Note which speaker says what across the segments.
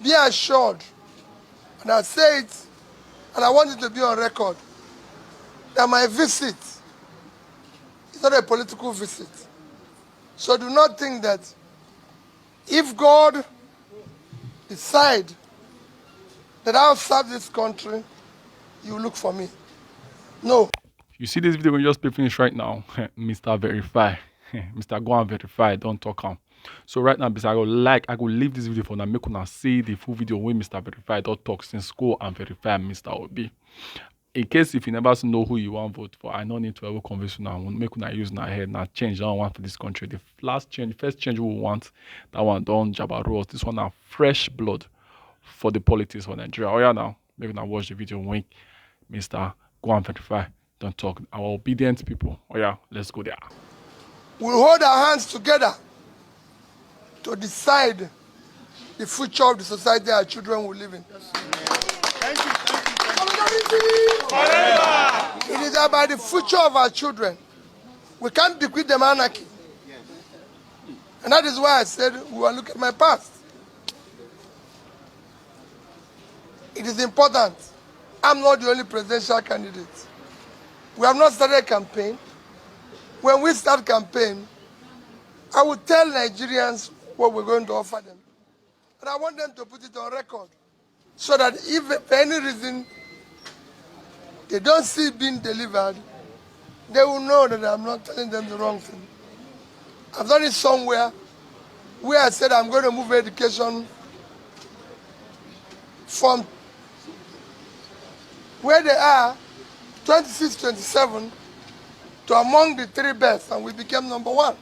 Speaker 1: Be assured, and I say it, and I want it to be on record, that my visit is not a political visit. So do not think that if God decide that I'll serve this country, you look for me. No.
Speaker 2: You see this video when you just play finish right now, Mr. Verify, Mr. Go and Verify, don't talk am. So right now, because I go leave this video for now, make una see the full video when Mr. Verify don't talk since Go and Verify Mr. Obi. In case if you never know who you want to vote for, I don't need to ever convince you now. Make una use na head, now change I don't want for this country. The first change we want, that one don't jabber us. This one now fresh blood for the politics for Nigeria. Oh yeah, now make una watch the video when Mr. Go and Verify don't talk. Our obedient people. Oh yeah, let's go there.
Speaker 1: We'll hold our hands together to decide the future of the society our children will live in.
Speaker 3: Thank you.
Speaker 1: It is about the future of our children. We can't bequeath them anarchy. And that is why I said we will look at my past. It is important. I'm not the only presidential candidate. We have not started a campaign. When we start campaign, I will tell Nigerians what we're going to offer them. And I want them to put it on record so that if for any reason they don't see it being delivered, they will know that I'm not telling them the wrong thing. I've done it somewhere where I said I'm going to move education from where they are, 26, 27, to among the 3 best, and we became number 1.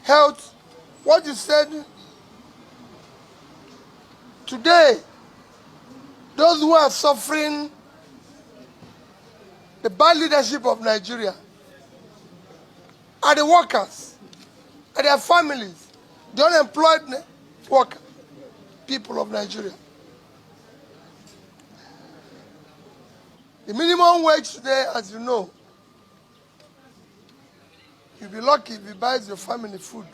Speaker 1: Health, what you said, today, those who are suffering the bad leadership of Nigeria are the workers, are their families, the unemployed worker, people of Nigeria. The minimum wage today, as you know, you'll be lucky if it buys your family food.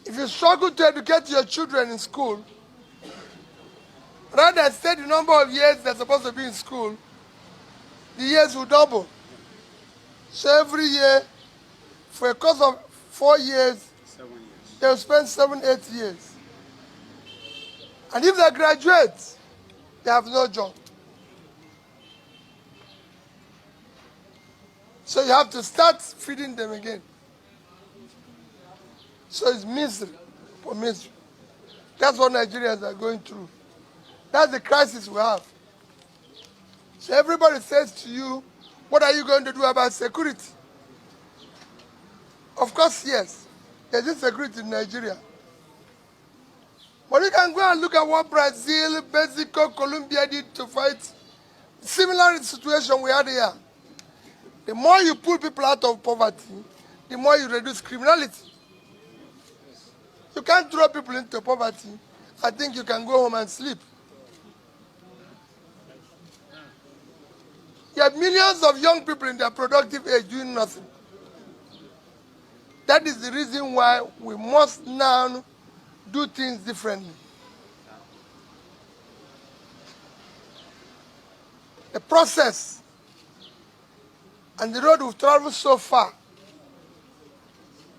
Speaker 1: If you struggle to educate your children in school, rather than say the number of years they're supposed to be in school, the years will double. So every year, for a course of 4 years, they'll spend 7, 8 years. And if they graduate, they have no job. So you have to start feeding them again. So it's misery for misery. That's what Nigerians are going through. That's the crisis we have. So everybody says to you, what are you going to do about security? Of course, yes. There's insecurity in Nigeria. But you can go and look at what Brazil, Mexico, Colombia did to fight similar situation we had here. The more you pull people out of poverty, the more you reduce criminality. You can't throw people into poverty. I think you can go home and sleep. You have millions of young people in their productive age doing nothing. That is the reason why we must now do things differently. The process and the road we've traveled so far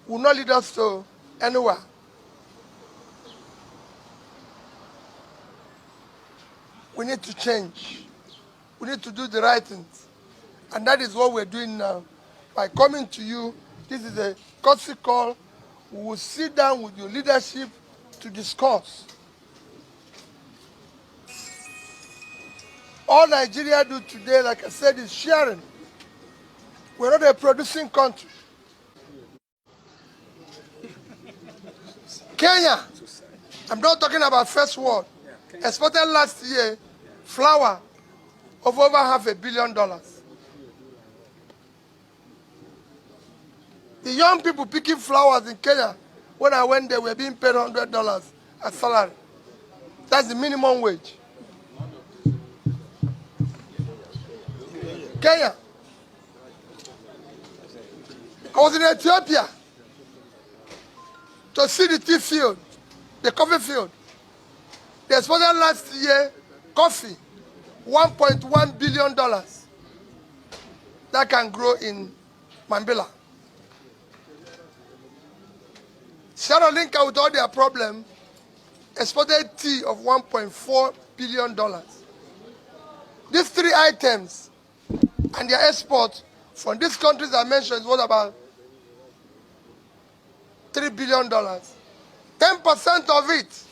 Speaker 1: will not lead us to anywhere. We need to change. We need to do the right things. And that is what we're doing now. By coming to you, this is a courtesy call. We will sit down with your leadership to discuss. All Nigeria do today, like I said, is sharing. We're not a producing country. Kenya, I'm not talking about first world, exported last year flour of over $500 million. The young people picking flowers in Kenya, when I went there, were being paid $100 as salary. That's the minimum wage. Kenya. I was in Ethiopia to see the tea field, the coffee field. They exported last year coffee, $1.1 billion that can grow in Mambila. Sierra Leone, with all their problem, exported tea of $1.4 billion. These three items and their export from these countries I mentioned is worth about $3 billion. 10% of it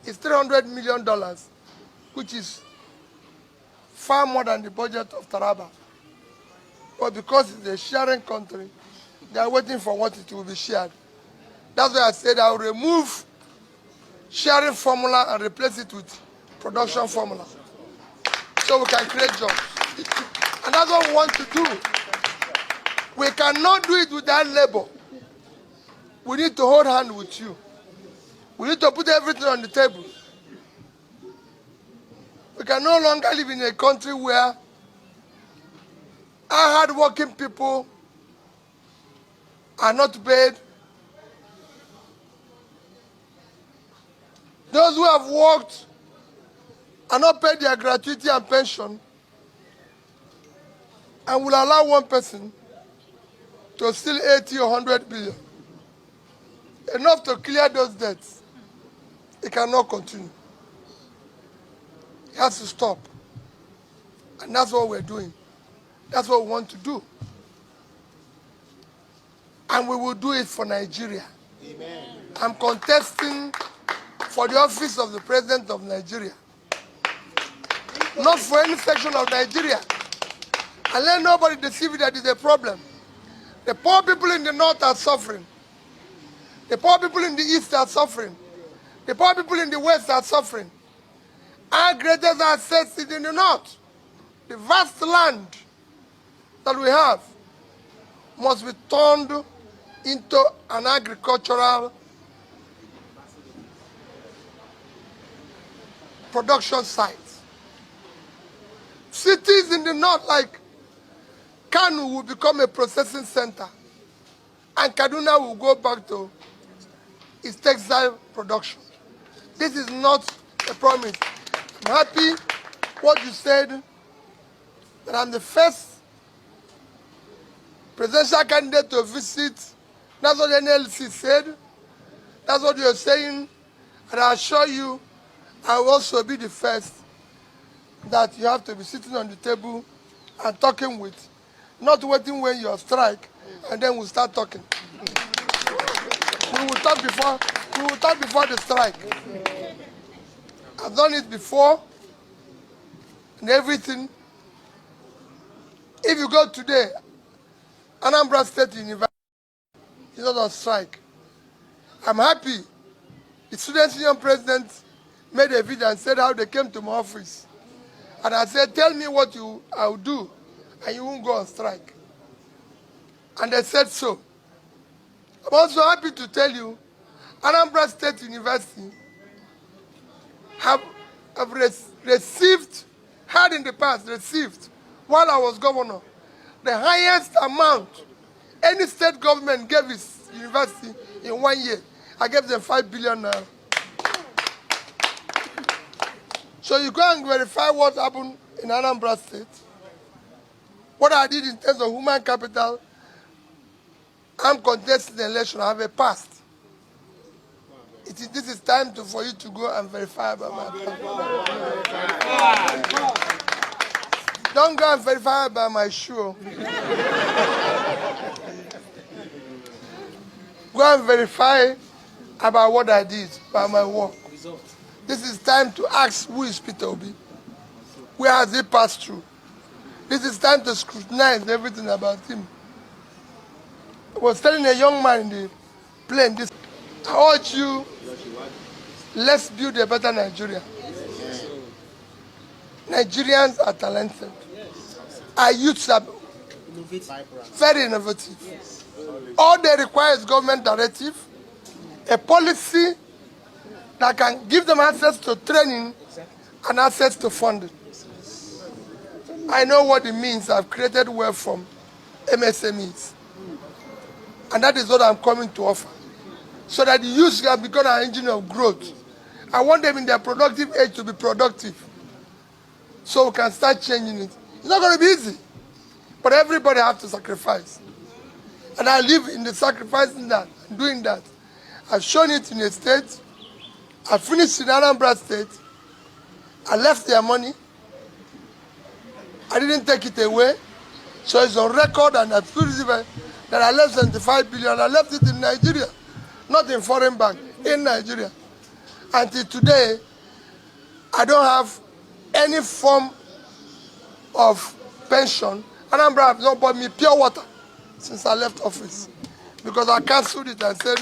Speaker 1: is $300 million, which is far more than the budget of Taraba. But because it's a sharing country, they are waiting for what it will be shared. That's why I said I will remove sharing formula and replace it with production formula, so we can create jobs. And that's what we want to do. We cannot do it without labor. We need to hold hands with you. We need to put everything on the table. We can no longer live in a country where our hard-working people are not paid. Those who have worked are not paid their gratuity and pension, and will allow one person to steal 80 or 100 billion. Enough to clear those debts. It cannot continue. It has to stop. And that's what we're doing. That's what we want to do. And we will do it for Nigeria. Amen. I'm contesting for the office of the President of Nigeria. Not for any section of Nigeria. And let nobody deceive you that is a problem. The poor people in the north are suffering. The poor people in the east are suffering. The poor people in the west are suffering. Our greatest assets is in the north. The vast land that we have must be turned into an agricultural production site. Cities in the north like Kanu will become a processing center, and Kaduna will go back to its textile production. This is not a promise. I'm happy what you said, that I'm the first presidential candidate to visit. That's what the NLC said. That's what you're saying. And I assure you, I will also be the first that you have to be sitting on the table and talking with, not waiting when you strike, and then we'll start talking. We will talk before the strike. I've done it before and everything. If you go today, Anambra State University is not on strike. I'm happy. The Students' Union president made a video and said how they came to my office. And I said, tell me what I'll do, and you won't go on strike. And they said so. I'm also happy to tell you, Anambra State University have received, had in the past received, while I was governor, the highest amount any state government gave its university in 1 year. I gave them 5 billion now. So you go and verify what happened in Anambra State. What I did in terms of human capital. I'm contesting the election. I have a past. This is time for you to go and verify about my past. Don't go and verify about my shoe. Go and verify about what I did, about my work. This is time to ask who is Peter Obi. Where has he passed through? This is time to scrutinize everything about him. I was telling a young man in the plane this. I urge you, let's build a better Nigeria. Nigerians are talented. Our youths are very innovative. All they require is government directive, a policy that can give them access to training and access to funding. I know what it means. I've created wealth from MSMEs. And that is what I'm coming to offer. So that the youth can become an engine of growth. I want them in their productive age to be productive. So we can start changing it. It's not going to be easy. But everybody has to sacrifice. And I live in the sacrificing that, doing that. I've shown it in a state. I finished in Anambra State. I left their money. I didn't take it away. So it's on record and I feel that I left 75 billion. I left it in Nigeria, not in foreign bank, in Nigeria. Until today, I don't have any form of pension. Anambra have not bought me pure water since I left office. Because I cancelled it and said,